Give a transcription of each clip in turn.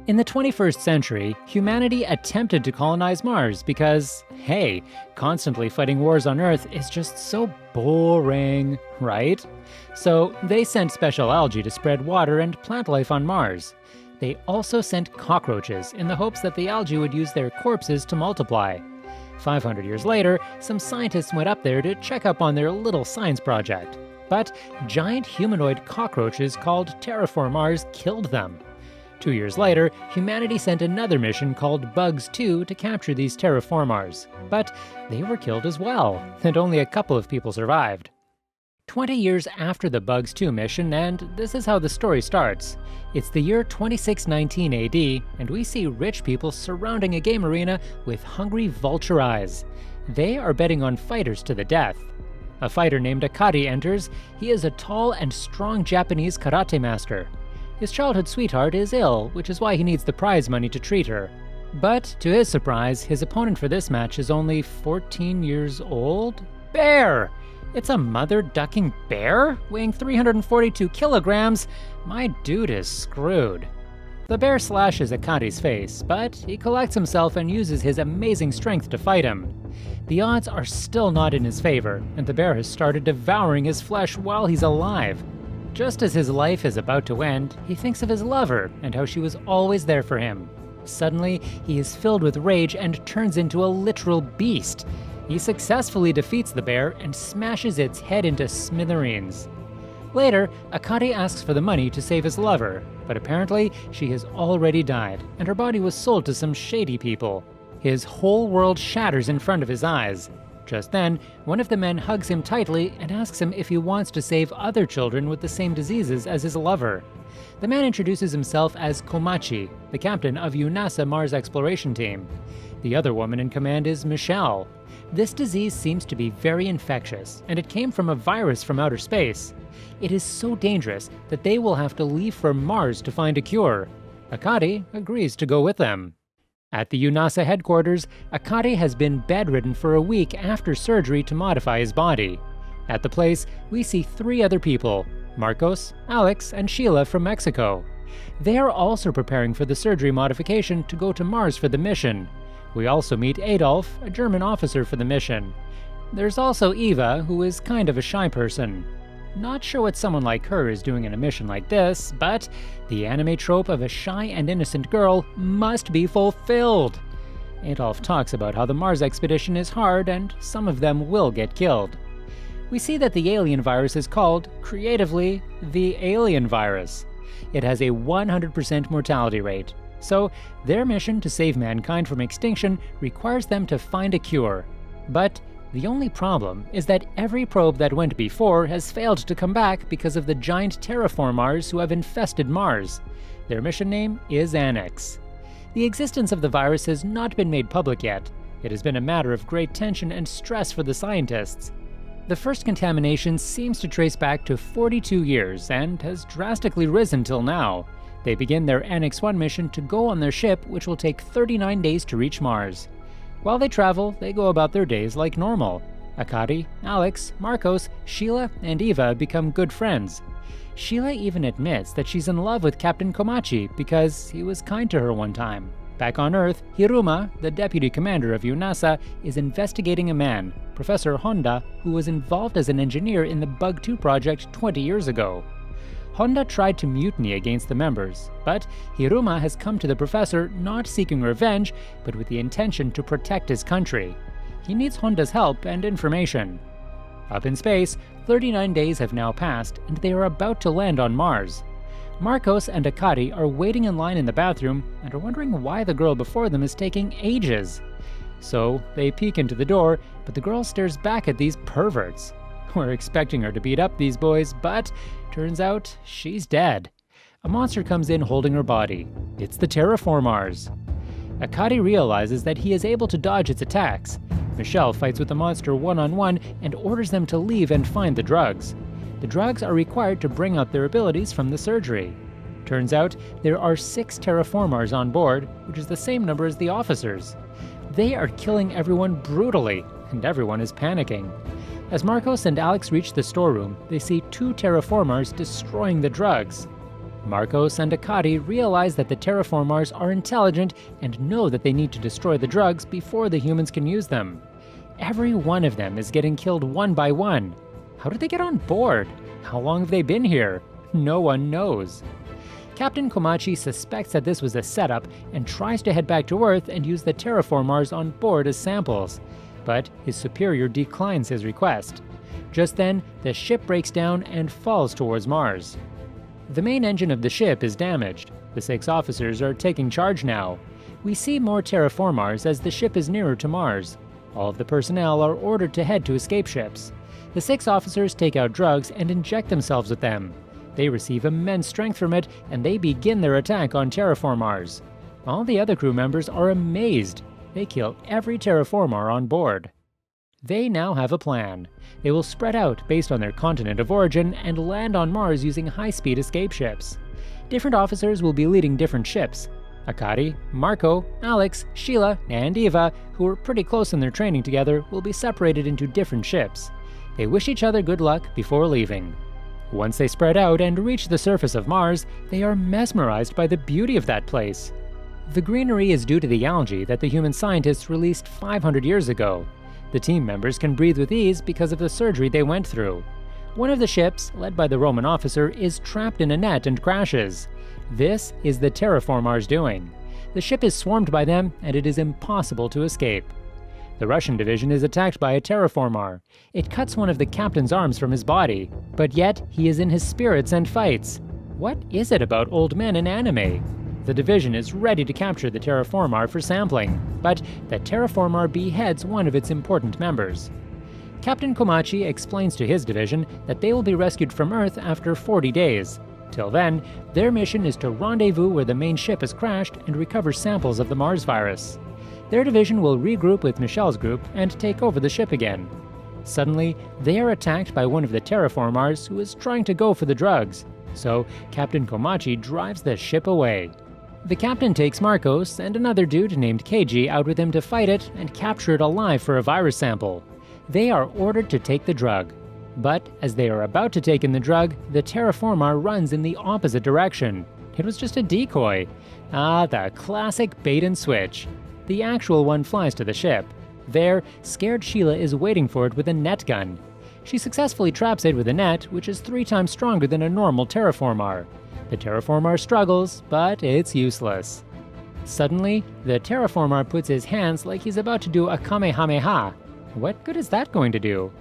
In the 21st century, humanity attempted to colonize Mars because, hey, constantly fighting wars on Earth is just so boring, right? So they sent special algae to spread water and plant life on Mars. They also sent cockroaches in the hopes that the algae would use their corpses to multiply. 500 years later, some scientists went up there to check up on their little science project. But giant humanoid cockroaches called Terra Formars killed them. 2 years later, humanity sent another mission called Bugs 2 to capture these Terra Formars. But they were killed as well, and only a couple of people survived. 20 years after the Bugs 2 mission, and this is how the story starts. It's the year 2619 AD, and we see rich people surrounding a game arena with hungry vulture eyes. They are betting on fighters to the death. A fighter named Akari enters. He is a tall and strong Japanese karate master. His childhood sweetheart is ill, which is why he needs the prize money to treat her. But, to his surprise, his opponent for this match is only 14 years old? Bear! It's a mother-ducking bear? Weighing 342 kilograms? My dude is screwed. The bear slashes Akari's face, but he collects himself and uses his amazing strength to fight him. The odds are still not in his favor, and the bear has started devouring his flesh while he's alive. Just as his life is about to end, he thinks of his lover and how she was always there for him. Suddenly, he is filled with rage and turns into a literal beast. He successfully defeats the bear and smashes its head into smithereens. Later, Akari asks for the money to save his lover, but apparently she has already died, and her body was sold to some shady people. His whole world shatters in front of his eyes. Just then, one of the men hugs him tightly and asks him if he wants to save other children with the same diseases as his lover. The man introduces himself as Komachi, the captain of UNASA Mars exploration team. The other woman in command is Michelle. This disease seems to be very infectious, and it came from a virus from outer space. It is so dangerous that they will have to leave for Mars to find a cure. Akari agrees to go with them. At the UNASA headquarters, Akari has been bedridden for a week after surgery to modify his body. At the place, we see 3 other people, Marcos, Alex, and Sheila from Mexico. They are also preparing for the surgery modification to go to Mars for the mission. We also meet Adolf, a German officer for the mission. There's also Eva, who is kind of a shy person. Not sure what someone like her is doing in a mission like this, but the anime trope of a shy and innocent girl must be fulfilled. Adolf talks about how the Mars expedition is hard and some of them will get killed. We see that the alien virus is called, creatively, the alien virus. It has a 100% mortality rate, so their mission to save mankind from extinction requires them to find a cure. But the only problem is that every probe that went before has failed to come back because of the giant Terra Formars who have infested Mars. Their mission name is Annex. The existence of the virus has not been made public yet. It has been a matter of great tension and stress for the scientists. The first contamination seems to trace back to 42 years and has drastically risen till now. They begin their Annex 1 mission to go on their ship, which will take 39 days to reach Mars. While they travel, they go about their days like normal. Akari, Alex, Marcos, Sheila, and Eva become good friends. Sheila even admits that she's in love with Captain Komachi because he was kind to her one time. Back on Earth, Hiruma, the deputy commander of UNASA, is investigating a man, Professor Honda, who was involved as an engineer in the Bug 2 project 20 years ago. Honda tried to mutiny against the members, but Hiruma has come to the professor not seeking revenge, but with the intention to protect his country. He needs Honda's help and information. Up in space, 39 days have now passed, and they are about to land on Mars. Marcos and Akari are waiting in line in the bathroom and are wondering why the girl before them is taking ages. So they peek into the door, but the girl stares back at these perverts. We're expecting her to beat up these boys, but turns out she's dead. A monster comes in holding her body. It's the Terra Formars. Akari realizes that he is able to dodge its attacks. Michelle fights with the monster one-on-one and orders them to leave and find the drugs. The drugs are required to bring out their abilities from the surgery. Turns out there are 6 Terra Formars on board, which is the same number as the officers. They are killing everyone brutally, and everyone is panicking. As Marcos and Alex reach the storeroom, they see 2 Terra Formars destroying the drugs. Marcos and Akari realize that the Terra Formars are intelligent and know that they need to destroy the drugs before the humans can use them. Every one of them is getting killed one by one. How did they get on board? How long have they been here? No one knows. Captain Komachi suspects that this was a setup and tries to head back to Earth and use the Terra Formars on board as samples, but his superior declines his request. Just then, the ship breaks down and falls towards Mars. The main engine of the ship is damaged. The 6 officers are taking charge now. We see more Terra Formars as the ship is nearer to Mars. All of the personnel are ordered to head to escape ships. The 6 officers take out drugs and inject themselves with them. They receive immense strength from it, and they begin their attack on Terra Formars. All the other crew members are amazed. They kill every Terra Formar on board. They now have a plan. They will spread out based on their continent of origin and land on Mars using high-speed escape ships. Different officers will be leading different ships. Akari, Marco, Alex, Sheila, and Eva, who were pretty close in their training together, will be separated into different ships. They wish each other good luck before leaving. Once they spread out and reach the surface of Mars, they are mesmerized by the beauty of that place. The greenery is due to the algae that the human scientists released 500 years ago. The team members can breathe with ease because of the surgery they went through. One of the ships, led by the Roman officer, is trapped in a net and crashes. This is the Terra Formars doing. The ship is swarmed by them, and it is impossible to escape. The Russian division is attacked by a Terra Formar. It cuts one of the captain's arms from his body, but yet he is in his spirits and fights. What is it about old men in anime? The division is ready to capture the Terra Formar for sampling, but the Terra Formar beheads one of its important members. Captain Komachi explains to his division that they will be rescued from Earth after 40 days. Till then, their mission is to rendezvous where the main ship has crashed and recover samples of the Mars virus. Their division will regroup with Michelle's group and take over the ship again. Suddenly, they are attacked by one of the Terra Formars who is trying to go for the drugs, so Captain Komachi drives the ship away. The captain takes Marcos and another dude named Keiji out with him to fight it and capture it alive for a virus sample. They are ordered to take the drug. But as they are about to take in the drug, the Terra Formar runs in the opposite direction. It was just a decoy. Ah, the classic bait and switch. The actual one flies to the ship. There, scared Sheila is waiting for it with a net gun. She successfully traps it with a net, which is 3 times stronger than a normal Terra Formar. The Terra Formar struggles, but it's useless. Suddenly, the Terra Formar puts his hands like he's about to do a Kamehameha. What good is that going to do?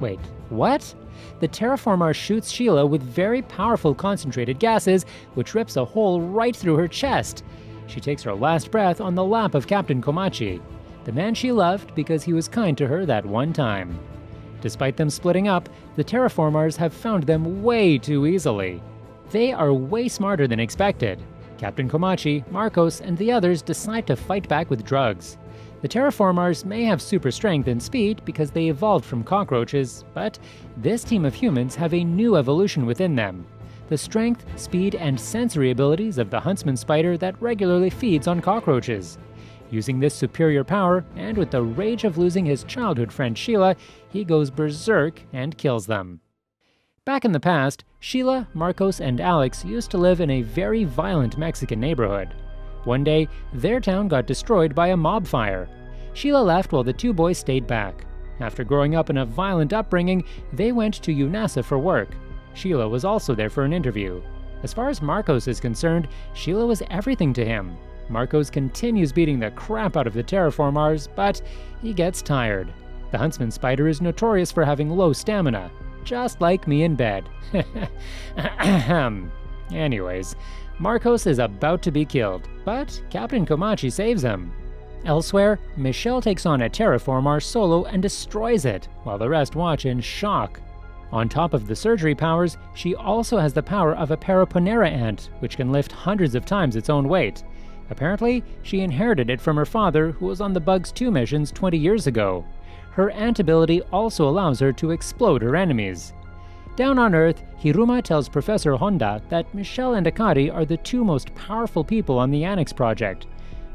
Wait, what? The Terra Formar shoots Sheila with very powerful concentrated gases, which rips a hole right through her chest. She takes her last breath on the lap of Captain Komachi, the man she loved because he was kind to her that one time. Despite them splitting up, the Terra Formars have found them way too easily. They are way smarter than expected. Captain Komachi, Marcos, and the others decide to fight back with drugs. The Terra Formars may have super strength and speed because they evolved from cockroaches, but this team of humans have a new evolution within them. The strength, speed, and sensory abilities of the huntsman spider that regularly feeds on cockroaches. Using this superior power, and with the rage of losing his childhood friend Sheila, he goes berserk and kills them. Back in the past, Sheila, Marcos, and Alex used to live in a very violent Mexican neighborhood. One day, their town got destroyed by a mob fire. Sheila left while the 2 boys stayed back. After growing up in a violent upbringing, they went to UNASA for work. Sheila was also there for an interview. As far as Marcos is concerned, Sheila was everything to him. Marcos continues beating the crap out of the Terra Formars, but he gets tired. The huntsman spider is notorious for having low stamina, just like me in bed. Anyways, Marcos is about to be killed, but Captain Komachi saves him. Elsewhere, Michelle takes on a Terra Formar solo and destroys it, while the rest watch in shock. On top of the surgery powers, she also has the power of a Paraponera ant, which can lift hundreds of times its own weight. Apparently, she inherited it from her father, who was on the Bugs 2 missions 20 years ago. Her ant ability also allows her to explode her enemies. Down on Earth, Hiruma tells Professor Honda that Michelle and Akari are the 2 most powerful people on the Annex project.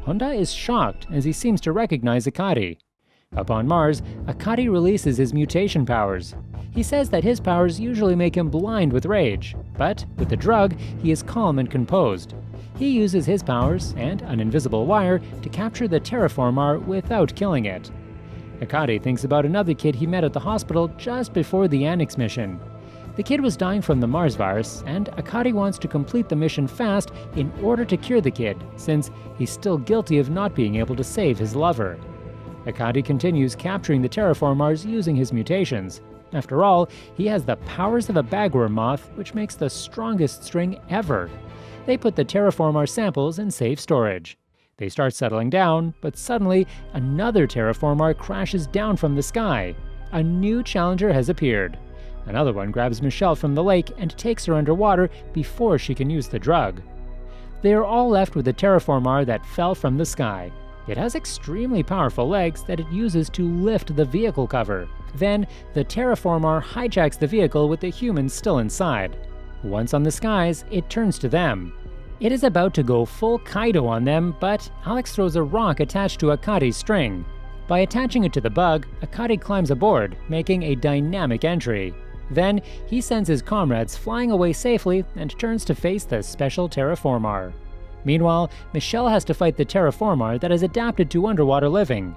Honda is shocked as he seems to recognize Akari. Up on Mars, Akari releases his mutation powers. He says that his powers usually make him blind with rage, but with the drug, he is calm and composed. He uses his powers and an invisible wire to capture the Terra Formar without killing it. Akari thinks about another kid he met at the hospital just before the Annex mission. The kid was dying from the Mars virus, and Akari wants to complete the mission fast in order to cure the kid, since he's still guilty of not being able to save his lover. Akari continues capturing the Terra Formars using his mutations. After all, he has the powers of a bagworm moth, which makes the strongest string ever. They put the Terra Formar samples in safe storage. They start settling down, but suddenly another Terra Formar crashes down from the sky. A new challenger has appeared. Another one grabs Michelle from the lake and takes her underwater before she can use the drug. They are all left with the Terra Formar that fell from the sky. It has extremely powerful legs that it uses to lift the vehicle cover. Then, the Terra Formar hijacks the vehicle with the humans still inside. Once on the skies, it turns to them. It is about to go full Kaido on them, but Alex throws a rock attached to Akari's string. By attaching it to the bug, Akari climbs aboard, making a dynamic entry. Then, he sends his comrades flying away safely and turns to face the special Terra Formar. Meanwhile, Michelle has to fight the Terra Formar that is adapted to underwater living.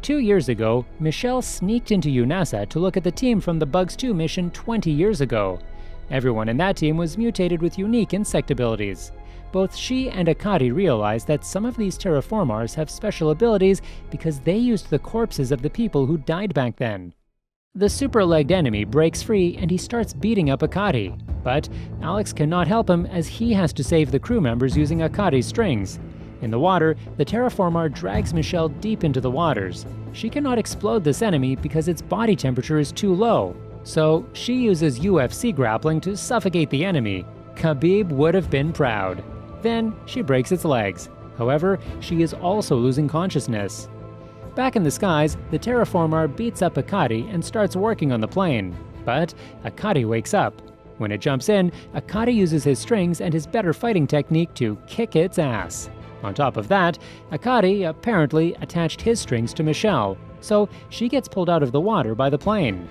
2 years ago, Michelle sneaked into UNASA to look at the team from the Bugs 2 mission 20 years ago. Everyone in that team was mutated with unique insect abilities. Both she and Akari realize that some of these Terra Formars have special abilities because they used the corpses of the people who died back then. The super-legged enemy breaks free and he starts beating up Akari, but Alex cannot help him as he has to save the crew members using Akari's strings. In the water, the Terra Formar drags Michelle deep into the waters. She cannot explode this enemy because its body temperature is too low, so she uses UFC grappling to suffocate the enemy. Khabib would have been proud. Then she breaks its legs. However, she is also losing consciousness. Back in the skies, the Terra Formar beats up Akari and starts working on the plane. But Akari wakes up. When it jumps in, Akari uses his strings and his better fighting technique to kick its ass. On top of that, Akari apparently attached his strings to Michelle, so she gets pulled out of the water by the plane.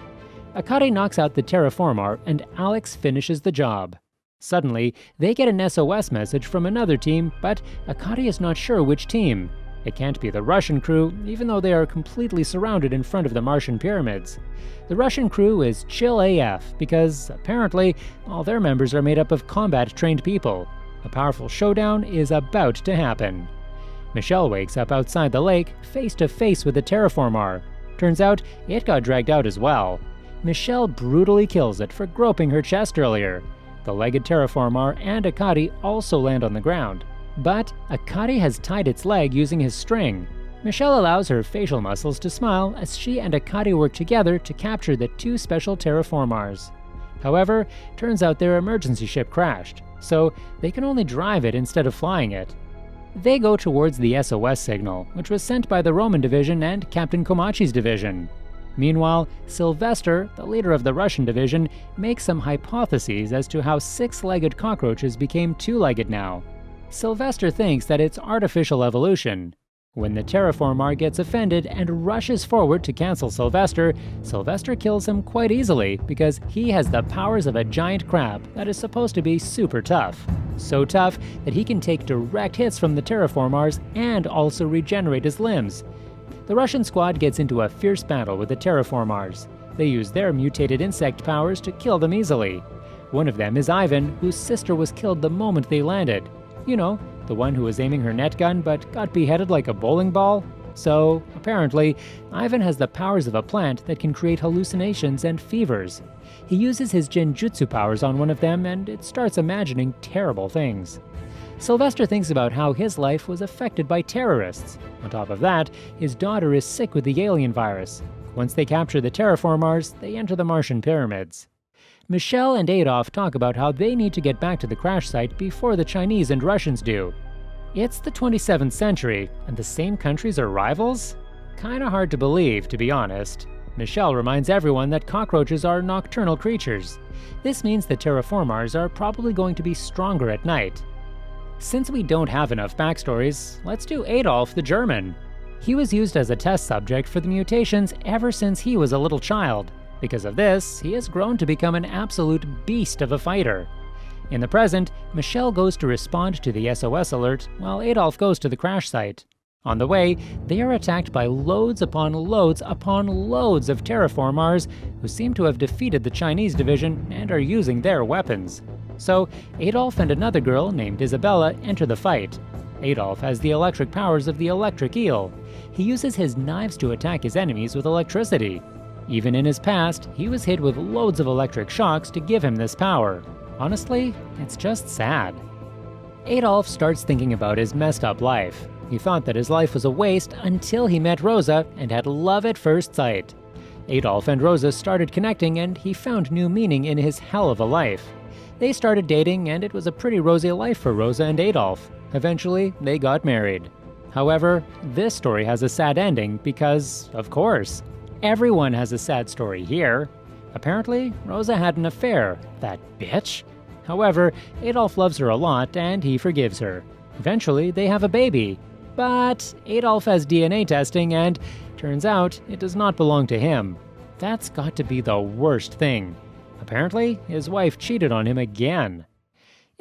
Akari knocks out the Terra Formar and Alex finishes the job. Suddenly, they get an SOS message from another team, but Akari is not sure which team. It can't be the Russian crew, even though they are completely surrounded in front of the Martian pyramids. The Russian crew is chill AF because, apparently, all their members are made up of combat-trained people. A powerful showdown is about to happen. Michelle wakes up outside the lake, face to face with the Terra Formar. Turns out, it got dragged out as well. Michelle brutally kills it for groping her chest earlier. The legged Terra Formar and Akari also land on the ground. But Akari has tied its leg using his string. Michelle allows her facial muscles to smile as she and Akari work together to capture the two special Terra Formars. However, turns out their emergency ship crashed, so they can only drive it instead of flying it. They go towards the SOS signal, which was sent by the Roman division and Captain Komachi's division. Meanwhile, Sylvester, the leader of the Russian division, makes some hypotheses as to how six-legged cockroaches became two-legged now. Sylvester thinks that it's artificial evolution. When the Terra Formar gets offended and rushes forward to cancel Sylvester, Sylvester kills him quite easily because he has the powers of a giant crab that is supposed to be super tough. So tough that he can take direct hits from the Terra Formars and also regenerate his limbs. The Russian squad gets into a fierce battle with the Terra Formars. They use their mutated insect powers to kill them easily. One of them is Ivan, whose sister was killed the moment they landed. You know, the one who was aiming her net gun but got beheaded like a bowling ball? So, apparently, Ivan has the powers of a plant that can create hallucinations and fevers. He uses his genjutsu powers on one of them and it starts imagining terrible things. Sylvester thinks about how his life was affected by terrorists. On top of that, his daughter is sick with the alien virus. Once they capture the Terra Formars, they enter the Martian pyramids. Michelle and Adolf talk about how they need to get back to the crash site before the Chinese and Russians do. It's the 27th century, and the same countries are rivals? Kinda hard to believe, to be honest. Michelle reminds everyone that cockroaches are nocturnal creatures. This means the Terra Formars are probably going to be stronger at night. Since we don't have enough backstories, let's do Adolf the German. He was used as a test subject for the mutations ever since he was a little child. Because of this, he has grown to become an absolute beast of a fighter. In the present, Michelle goes to respond to the SOS alert, while Adolf goes to the crash site. On the way, they are attacked by loads upon loads upon loads of Terra Formars, who seem to have defeated the Chinese division and are using their weapons. So, Adolf and another girl named Isabella enter the fight. Adolf has the electric powers of the electric eel. He uses his knives to attack his enemies with electricity. Even in his past, he was hit with loads of electric shocks to give him this power. Honestly, it's just sad. Adolf starts thinking about his messed up life. He thought that his life was a waste until he met Rosa and had love at first sight. Adolf and Rosa started connecting and he found new meaning in his hell of a life. They started dating and it was a pretty rosy life for Rosa and Adolf. Eventually, they got married. However, this story has a sad ending because, of course, everyone has a sad story here. Apparently, Rosa had an affair, that bitch. However, Adolf loves her a lot and he forgives her. Eventually, they have a baby. But Adolf has DNA testing and turns out it does not belong to him. That's got to be the worst thing. Apparently, his wife cheated on him again.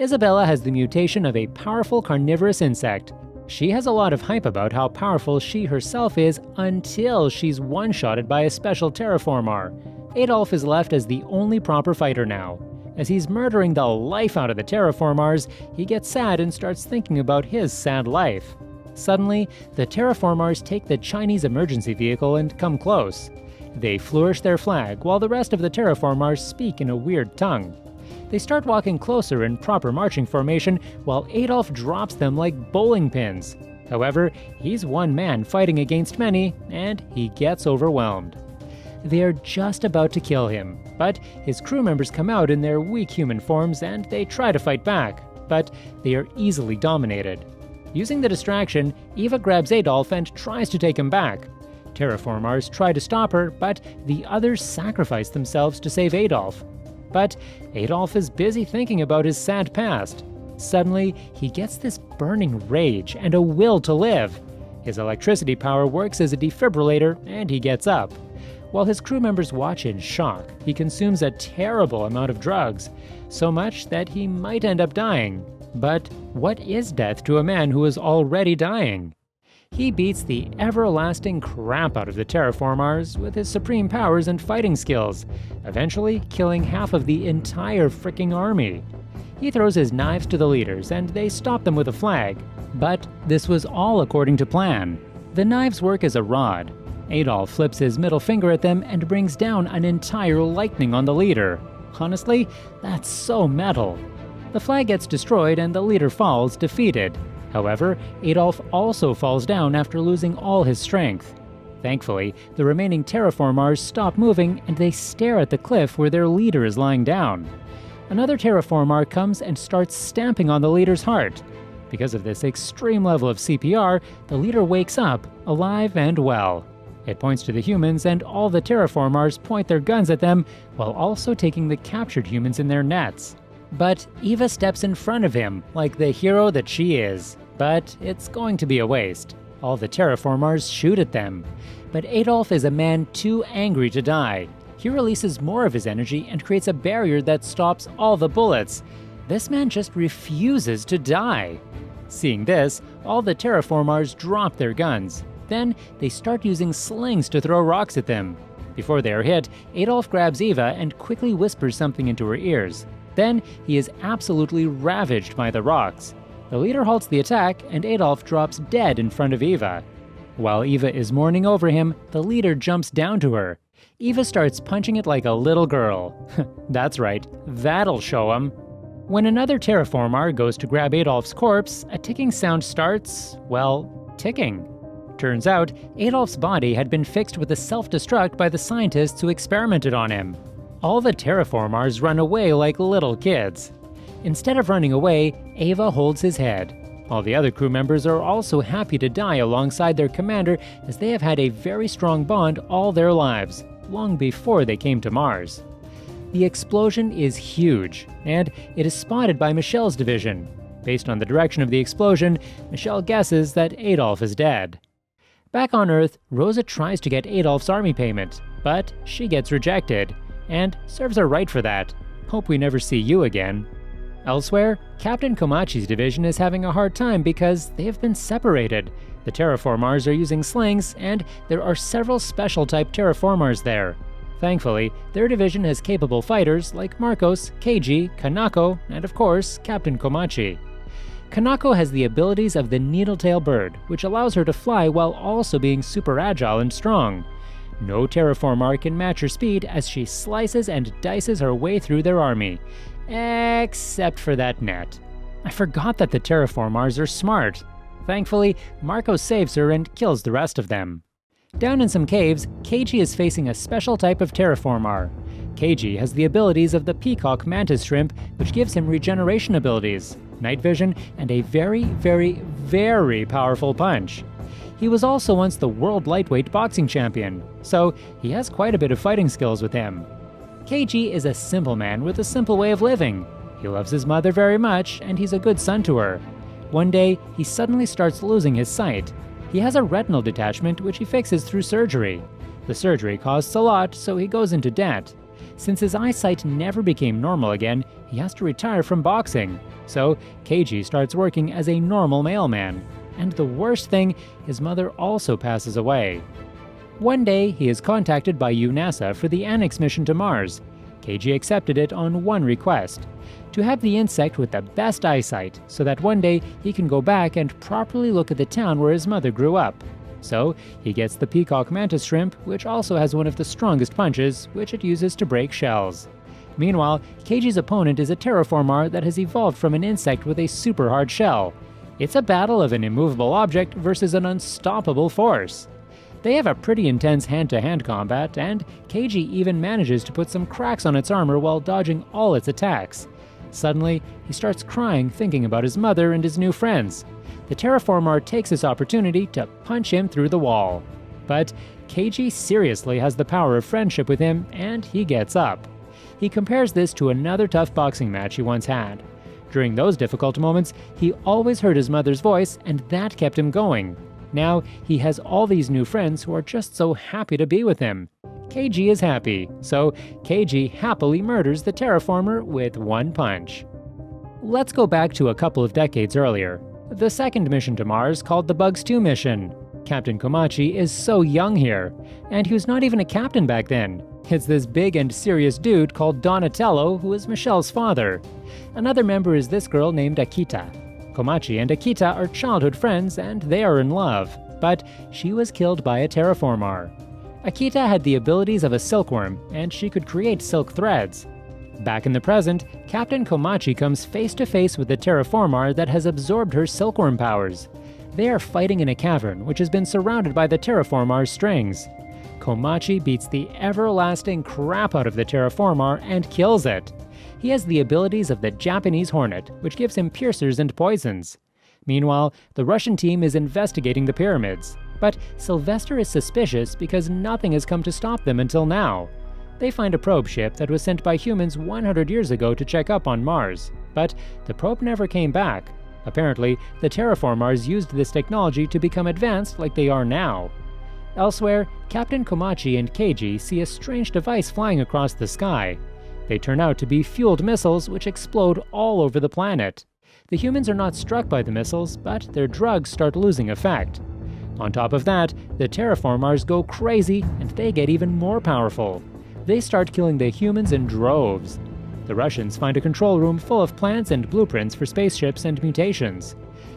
Isabella has the mutation of a powerful carnivorous insect. She has a lot of hype about how powerful she herself is until she's one-shotted by a special Terra Formar. Adolf is left as the only proper fighter now. As he's murdering the life out of the Terra Formars, he gets sad and starts thinking about his sad life. Suddenly, the Terra Formars take the Chinese emergency vehicle and come close. They flourish their flag while the rest of the Terra Formars speak in a weird tongue. They start walking closer in proper marching formation while Adolf drops them like bowling pins. However, he's one man fighting against many, and he gets overwhelmed. They are just about to kill him, but his crew members come out in their weak human forms and they try to fight back, but they are easily dominated. Using the distraction, Eva grabs Adolf and tries to take him back. Terra Formars try to stop her, but the others sacrifice themselves to save Adolf. But Adolf is busy thinking about his sad past. Suddenly, he gets this burning rage and a will to live. His electricity power works as a defibrillator and he gets up. While his crew members watch in shock, he consumes a terrible amount of drugs, so much that he might end up dying. But what is death to a man who is already dying? He beats the everlasting crap out of the Terra Formars with his supreme powers and fighting skills, eventually killing half of the entire fricking army. He throws his knives to the leaders and they stop them with a flag. But this was all according to plan. The knives work as a rod. Adolf flips his middle finger at them and brings down an entire lightning on the leader. Honestly, that's so metal. The flag gets destroyed and the leader falls, defeated. However, Adolf also falls down after losing all his strength. Thankfully, the remaining Terra Formars stop moving and they stare at the cliff where their leader is lying down. Another Terra Formar comes and starts stamping on the leader's heart. Because of this extreme level of CPR, the leader wakes up, alive and well. It points to the humans and all the Terra Formars point their guns at them while also taking the captured humans in their nets. But Eva steps in front of him, like the hero that she is. But it's going to be a waste. All the Terra Formars shoot at them. But Adolf is a man too angry to die. He releases more of his energy and creates a barrier that stops all the bullets. This man just refuses to die. Seeing this, all the Terra Formars drop their guns. Then they start using slings to throw rocks at them. Before they are hit, Adolf grabs Eva and quickly whispers something into her ears. Then he is absolutely ravaged by the rocks. The leader halts the attack and Adolf drops dead in front of Eva. While Eva is mourning over him, the leader jumps down to her. Eva starts punching it like a little girl. That's right, that'll show him. When another Terra Formar goes to grab Adolf's corpse, a ticking sound starts, well, ticking. Turns out, Adolf's body had been fixed with a self-destruct by the scientists who experimented on him. All the Terra Formars run away like little kids. Instead of running away, Eva holds his head. All the other crew members are also happy to die alongside their commander as they have had a very strong bond all their lives, long before they came to Mars. The explosion is huge, and it is spotted by Michelle's division. Based on the direction of the explosion, Michelle guesses that Adolf is dead. Back on Earth, Rosa tries to get Adolf's army payment. But she gets rejected, and serves her right for that. Hope we never see you again. Elsewhere, Captain Komachi's division is having a hard time because they have been separated. The Terra Formars are using slings, and there are several special type Terra Formars there. Thankfully, their division has capable fighters like Marcos, Keiji, Kanako, and of course, Captain Komachi. Kanako has the abilities of the needletail bird, which allows her to fly while also being super agile and strong. No Terra Formar can match her speed as she slices and dices her way through their army. Except for that net. I forgot that the Terra Formars are smart. Thankfully, Marco saves her and kills the rest of them. Down in some caves, Keiji is facing a special type of Terra Formar. Keiji has the abilities of the peacock mantis shrimp, which gives him regeneration abilities, night vision, and a very, very, very powerful punch. He was also once the world lightweight boxing champion, so he has quite a bit of fighting skills with him. Keiji is a simple man with a simple way of living. He loves his mother very much, and he's a good son to her. One day, he suddenly starts losing his sight. He has a retinal detachment which he fixes through surgery. The surgery costs a lot, so he goes into debt. Since his eyesight never became normal again, he has to retire from boxing. So, Keiji starts working as a normal mailman. And the worst thing, his mother also passes away. One day, he is contacted by UNASA for the Annex mission to Mars. Keiji accepted it on one request: to have the insect with the best eyesight, so that one day he can go back and properly look at the town where his mother grew up. So, he gets the peacock mantis shrimp, which also has one of the strongest punches, which it uses to break shells. Meanwhile, Keiji's opponent is a Terra Formar that has evolved from an insect with a super hard shell. It's a battle of an immovable object versus an unstoppable force. They have a pretty intense hand-to-hand combat, and Keiji even manages to put some cracks on its armor while dodging all its attacks. Suddenly, he starts crying thinking about his mother and his new friends. The Terra Formar takes this opportunity to punch him through the wall. But Keiji seriously has the power of friendship with him, and he gets up. He compares this to another tough boxing match he once had. During those difficult moments, he always heard his mother's voice, and that kept him going. Now, he has all these new friends who are just so happy to be with him. Keiji is happy, so Keiji happily murders the Terra Formar with one punch. Let's go back to a couple of decades earlier. The second mission to Mars, called the Bugs 2 mission. Captain Komachi is so young here, and he was not even a captain back then. It's this big and serious dude called Donatello, who is Michelle's father. Another member is this girl named Akita. Komachi and Akita are childhood friends, and they are in love, but she was killed by a Terra Formar. Akita had the abilities of a silkworm, and she could create silk threads. Back in the present, Captain Komachi comes face to face with the Terra Formar that has absorbed her silkworm powers. They are fighting in a cavern which has been surrounded by the Terra Formar's strings. Komachi beats the everlasting crap out of the Terra Formar and kills it. He has the abilities of the Japanese hornet, which gives him piercers and poisons. Meanwhile, the Russian team is investigating the pyramids. But Sylvester is suspicious because nothing has come to stop them until now. They find a probe ship that was sent by humans 100 years ago to check up on Mars. But the probe never came back. Apparently, the Terra Formars used this technology to become advanced like they are now. Elsewhere, Captain Komachi and Keiji see a strange device flying across the sky. They turn out to be fueled missiles which explode all over the planet. The humans are not struck by the missiles, but their drugs start losing effect. On top of that, the Terra Formars go crazy and they get even more powerful. They start killing the humans in droves. The Russians find a control room full of plans and blueprints for spaceships and mutations.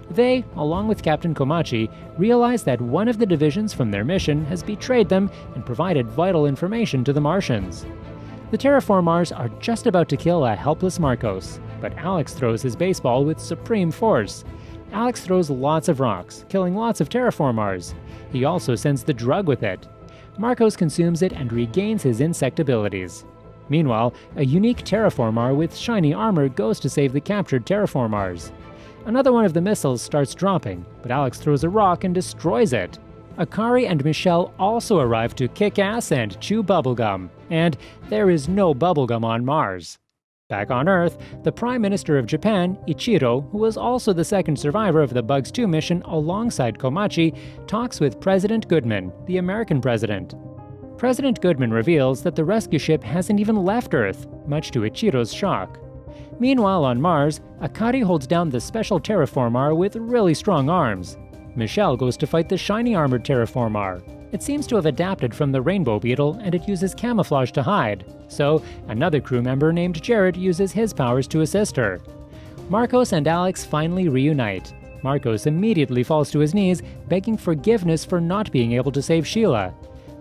They, along with Captain Komachi, realize that one of the divisions from their mission has betrayed them and provided vital information to the Martians. The Terra Formars are just about to kill a helpless Marcos, but Alex throws his baseball with supreme force. Alex throws lots of rocks, killing lots of Terra Formars. He also sends the drug with it. Marcos consumes it and regains his insect abilities. Meanwhile, a unique Terra Formar with shiny armor goes to save the captured Terra Formars. Another one of the missiles starts dropping, but Alex throws a rock and destroys it. Akari and Michelle also arrive to kick ass and chew bubblegum, and there is no bubblegum on Mars. Back on Earth, the Prime Minister of Japan, Ichiro, who was also the second survivor of the Bugs 2 mission alongside Komachi, talks with President Goodman, the American president. President Goodman reveals that the rescue ship hasn't even left Earth, much to Ichiro's shock. Meanwhile, on Mars, Akari holds down the special Terra Formar with really strong arms. Michelle goes to fight the shiny armored Terra Formar. It seems to have adapted from the rainbow beetle, and it uses camouflage to hide, so another crew member named Jared uses his powers to assist her. Marcos and Alex finally reunite. Marcos immediately falls to his knees, begging forgiveness for not being able to save Sheila.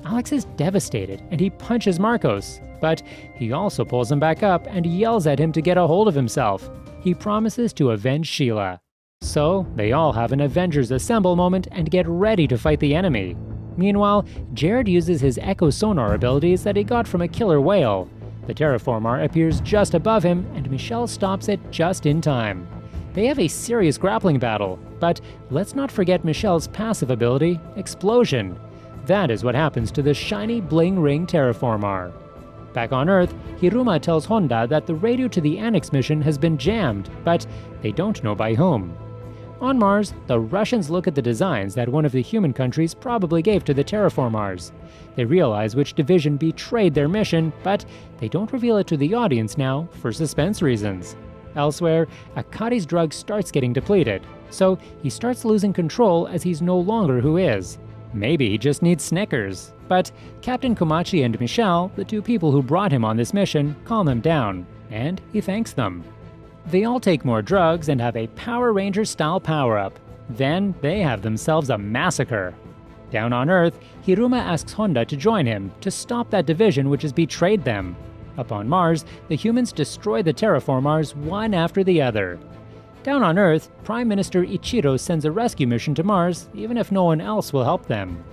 Alex is devastated, and he punches Marcos, but he also pulls him back up and yells at him to get a hold of himself. He promises to avenge Sheila. So, they all have an Avengers Assemble moment and get ready to fight the enemy. Meanwhile, Jared uses his echo sonar abilities that he got from a killer whale. The Terra Formar appears just above him, and Michelle stops it just in time. They have a serious grappling battle, but let's not forget Michelle's passive ability, Explosion. That is what happens to the shiny bling ring Terra Formar. Back on Earth, Hiruma tells Honda that the radio to the Annex mission has been jammed, but they don't know by whom. On Mars, the Russians look at the designs that one of the human countries probably gave to the Terra Formars. They realize which division betrayed their mission, but they don't reveal it to the audience now for suspense reasons. Elsewhere, Akari's drug starts getting depleted, so he starts losing control as he's no longer who is. Maybe he just needs Snickers. But Captain Komachi and Michelle, the two people who brought him on this mission, calm him down, and he thanks them. They all take more drugs and have a Power Ranger-style power-up. Then they have themselves a massacre. Down on Earth, Hiruma asks Honda to join him to stop that division which has betrayed them. Up on Mars, the humans destroy the Terra Formars one after the other. Down on Earth, Prime Minister Ichiro sends a rescue mission to Mars, even if no one else will help them.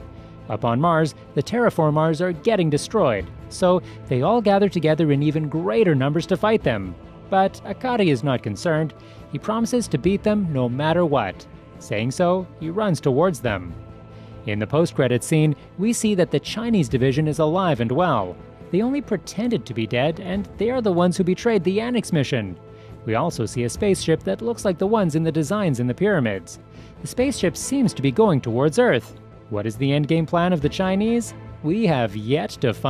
Up on Mars, the Terra Formars are getting destroyed, so they all gather together in even greater numbers to fight them. But Akari is not concerned. He promises to beat them no matter what. Saying so, he runs towards them. In the post-credits scene, we see that the Chinese division is alive and well. They only pretended to be dead, and they are the ones who betrayed the Annex mission. We also see a spaceship that looks like the ones in the designs in the pyramids. The spaceship seems to be going towards Earth. What is the endgame plan of the Chinese? We have yet to find